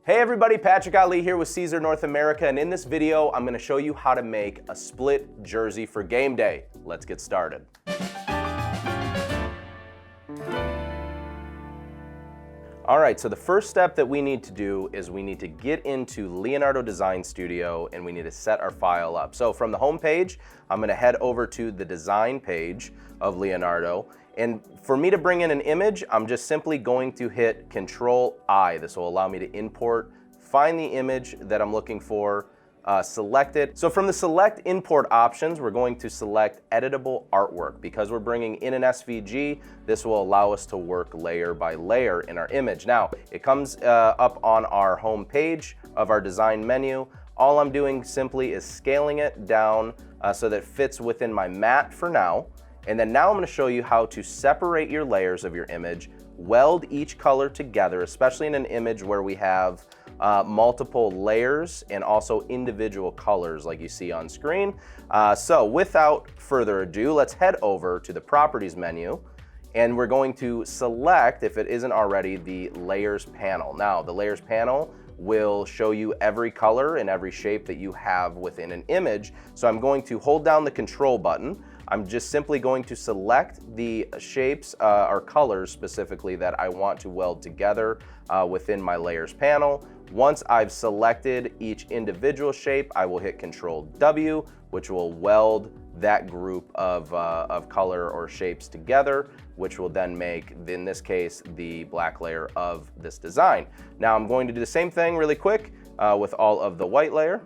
Hey everybody, Patrick Ali here with Siser North America, and in this video, I'm gonna show you how to make a split jersey for game day. Let's get started. All right, so the first step that we need to do is we need to get into Leonardo Design Studio and we need to set our file up. So from the home page, I'm gonna head over to the design page of Leonardo. And for me to bring in an image, I'm just simply going to hit Control-I. This will allow me to import, find the image that I'm looking for, select it. So from the select import options, we're going to select editable artwork. Because we're bringing in an SVG, this will allow us to work layer by layer in our image. Now, it comes up on our home page of our design menu. All I'm doing simply is scaling it down so that it fits within my mat for now. And then now I'm going to show you how to separate your layers of your image, weld each color together, especially in an image where we have multiple layers and also individual colors like you see on screen. So without further ado, let's head over to the properties menu and we're going to select, if it isn't already, the layers panel. Now the layers panel will show you every color and every shape that you have within an image. So I'm going to hold down the control button. I'm just simply going to select the shapes or colors specifically that I want to weld together within my layers panel. Once I've selected each individual shape, I will hit Control-W, which will weld that group of color or shapes together, which will then make, in this case, the black layer of this design. Now I'm going to do the same thing really quick with all of the white layer.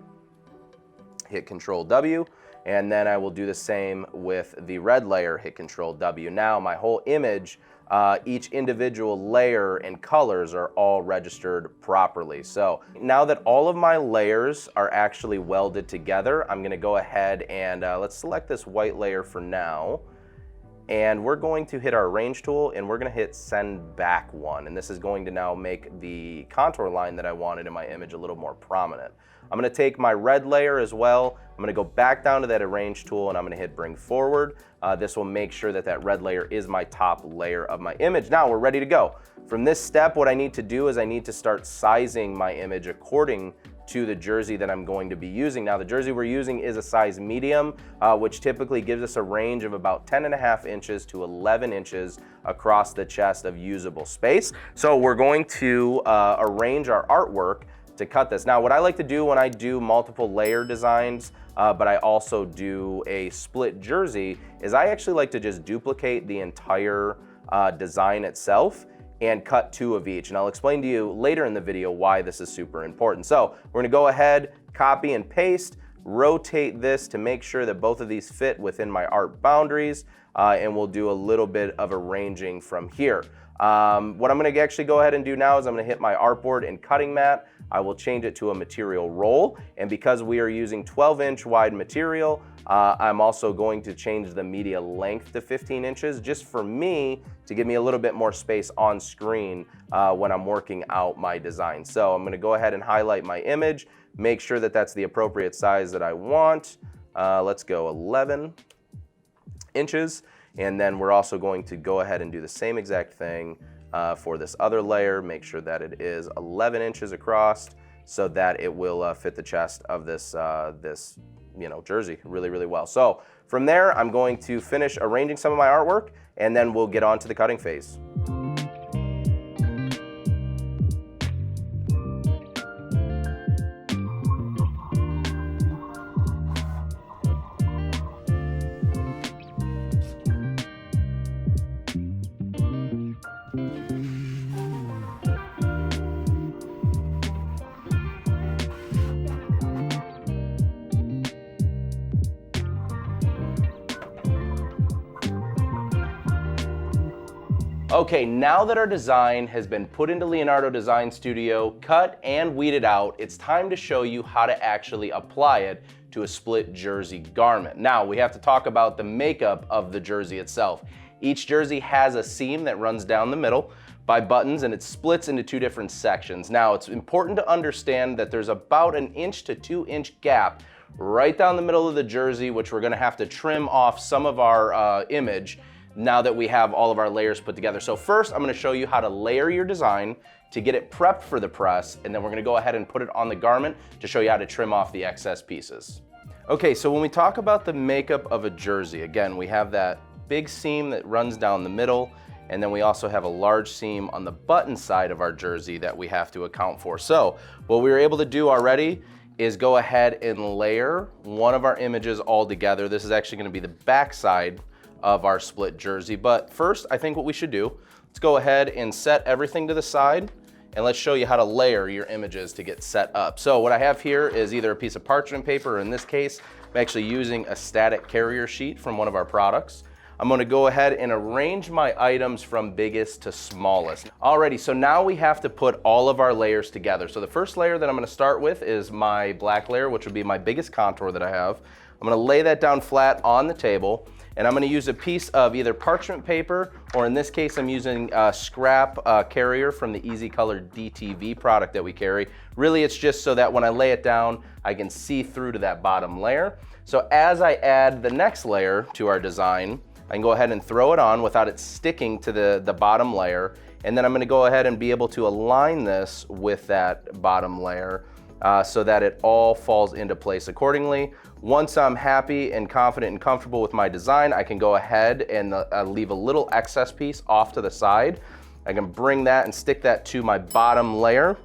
Hit Control-W. And then I will do the same with the red layer, hit Control-W. Now my whole image, each individual layer and colors are all registered properly. So now that all of my layers are actually welded together, I'm gonna go ahead and let's select this white layer for now. And we're going to hit our arrange tool and we're gonna hit send back one. And this is going to now make the contour line that I wanted in my image a little more prominent. I'm gonna take my red layer as well. I'm gonna go back down to that arrange tool and I'm gonna hit bring forward. This will make sure that that red layer is my top layer of my image. Now we're ready to go. From this step, what I need to do is I need to start sizing my image according to the jersey that I'm going to be using. Now the jersey we're using is a size medium, which typically gives us a range of about 10.5 inches to 11 inches across the chest of usable space. So we're going to arrange our artwork to cut this. Now what I like to do when I do multiple layer designs, but I also do a split jersey, is I actually like to just duplicate the entire design itself and cut two of each. And I'll explain to you later in the video why this is super important. So we're gonna go ahead, copy and paste, rotate this to make sure that both of these fit within my art boundaries, and we'll do a little bit of arranging from here. What I'm gonna actually go ahead and do now is I'm gonna hit my artboard and cutting mat. I will change it to a material roll, and because we are using 12-inch wide material, I'm also going to change the media length to 15 inches, just for me to give me a little bit more space on screen when I'm working out my design. So I'm gonna go ahead and highlight my image, make sure that that's the appropriate size that I want. Let's go 11 inches. And then we're also going to go ahead and do the same exact thing for this other layer, make sure that it is 11 inches across so that it will fit the chest of this, jersey really, really well. So from there, I'm going to finish arranging some of my artwork and then we'll get on to the cutting phase. Okay, now that our design has been put into Leonardo Design Studio, cut and weeded out, it's time to show you how to actually apply it to a split jersey garment. Now, we have to talk about the makeup of the jersey itself. Each jersey has a seam that runs down the middle by buttons and it splits into two different sections. Now, it's important to understand that there's about an 1 to 2 inch gap right down the middle of the jersey, which we're gonna have to trim off some of our image now that we have all of our layers put together. So first, I'm gonna show you how to layer your design to get it prepped for the press, and then we're gonna go ahead and put it on the garment to show you how to trim off the excess pieces. Okay, so when we talk about the makeup of a jersey, again, we have that big seam that runs down the middle, and then we also have a large seam on the button side of our jersey that we have to account for. So what we were able to do already is go ahead and layer one of our images all together. This is actually gonna be the back side of our split jersey. But first, I think what we should do, let's go ahead and set everything to the side, and let's show you how to layer your images to get set up. So what I have here is either a piece of parchment paper, or in this case, I'm actually using a static carrier sheet from one of our products. I'm gonna go ahead and arrange my items from biggest to smallest. Alrighty, so now we have to put all of our layers together. So the first layer that I'm gonna start with is my black layer, which would be my biggest contour that I have. I'm gonna lay that down flat on the table, and I'm gonna use a piece of either parchment paper, or in this case, I'm using a scrap carrier from the Easy Color DTV product that we carry. Really, it's just so that when I lay it down, I can see through to that bottom layer. So as I add the next layer to our design, I can go ahead and throw it on without it sticking to the bottom layer. And then I'm gonna go ahead and be able to align this with that bottom layer so that it all falls into place accordingly. Once I'm happy and confident and comfortable with my design, I can go ahead and leave a little excess piece off to the side. I can bring that and stick that to my bottom layer,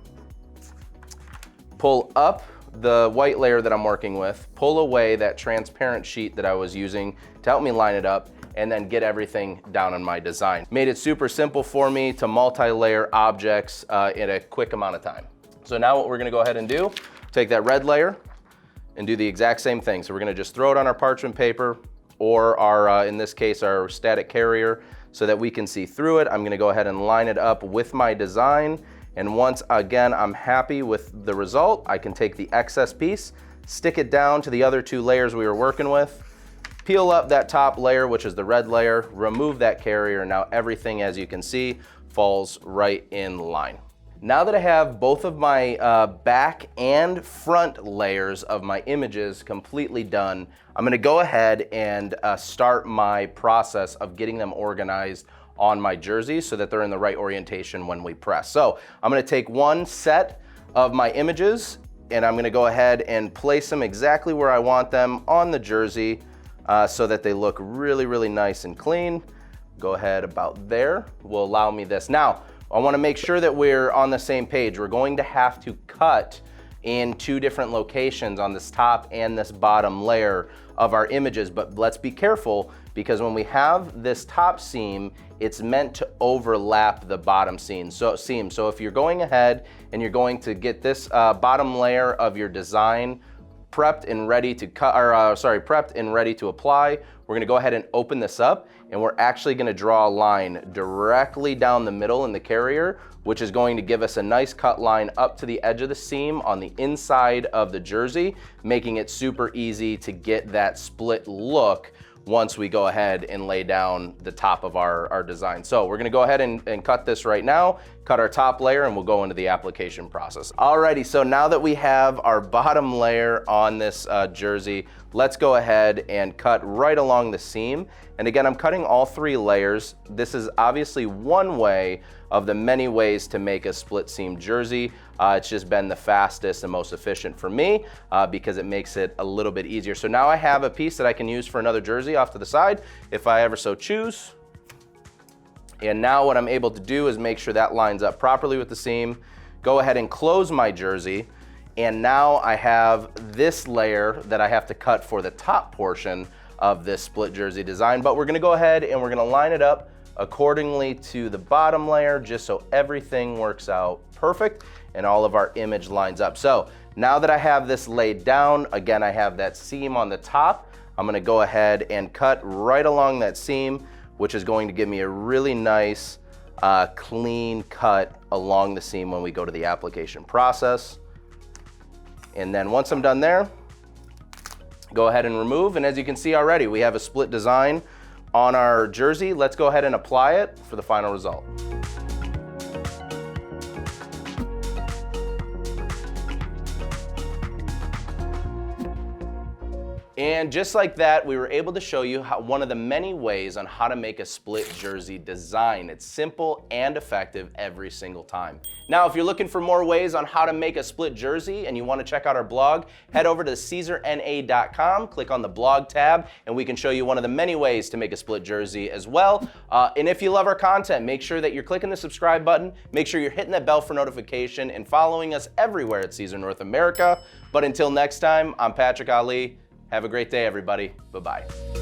pull up the white layer that I'm working with, pull away that transparent sheet that I was using to help me line it up, and then get everything down in my design. Made it super simple for me to multi-layer objects in a quick amount of time. So now what we're gonna go ahead and do, take that red layer and do the exact same thing. So we're gonna just throw it on our parchment paper, or our, in this case, our static carrier, so that we can see through it. I'm gonna go ahead and line it up with my design. And once again, I'm happy with the result, I can take the excess piece, stick it down to the other two layers we were working with, peel up that top layer, which is the red layer, remove that carrier, and now everything, as you can see, falls right in line. Now that I have both of my back and front layers of my images completely done, I'm gonna go ahead and start my process of getting them organized on my jersey so that they're in the right orientation when we press. So I'm gonna take one set of my images, and I'm gonna go ahead and place them exactly where I want them on the jersey, so that they look really, really nice and clean. Go ahead about there, will allow me this. Now, I wanna make sure that we're on the same page. We're going to have to cut in two different locations on this top and this bottom layer of our images, but let's be careful, because when we have this top seam, it's meant to overlap the bottom seam. So if you're going ahead and you're going to get this bottom layer of your design prepped and ready to cut, or prepped and ready to apply, we're gonna go ahead and open this up, and we're actually gonna draw a line directly down the middle in the carrier, which is going to give us a nice cut line up to the edge of the seam on the inside of the jersey, making it super easy to get that split look once we go ahead and lay down the top of our design. So we're gonna go ahead and cut this right now, cut our top layer, and we'll go into the application process. Alrighty, so now that we have our bottom layer on this jersey, let's go ahead and cut right along the seam. And again, I'm cutting all three layers. This is obviously one way of the many ways to make a split seam jersey. It's just been the fastest and most efficient for me because it makes it a little bit easier. So now I have a piece that I can use for another jersey off to the side if I ever so choose. And now what I'm able to do is make sure that lines up properly with the seam, go ahead and close my jersey, and now I have this layer that I have to cut for the top portion of this split jersey design. But we're gonna go ahead and we're gonna line it up accordingly to the bottom layer, just so everything works out perfect and all of our image lines up. So now that I have this laid down, again, I have that seam on the top. I'm gonna go ahead and cut right along that seam, which is going to give me a really nice, clean cut along the seam when we go to the application process. And then once I'm done there, go ahead and remove. And as you can see already, we have a split design on our jersey. Let's go ahead and apply it for the final result. And just like that, we were able to show you one of the many ways on how to make a split jersey design. It's simple and effective every single time. Now, if you're looking for more ways on how to make a split jersey and you want to check out our blog, head over to siserna.com, click on the blog tab, and we can show you one of the many ways to make a split jersey as well. And if you love our content, make sure that you're clicking the subscribe button, make sure you're hitting that bell for notification, and following us everywhere at Siser North America. But until next time, I'm Patrick Ali. Have a great day, everybody. Bye-bye.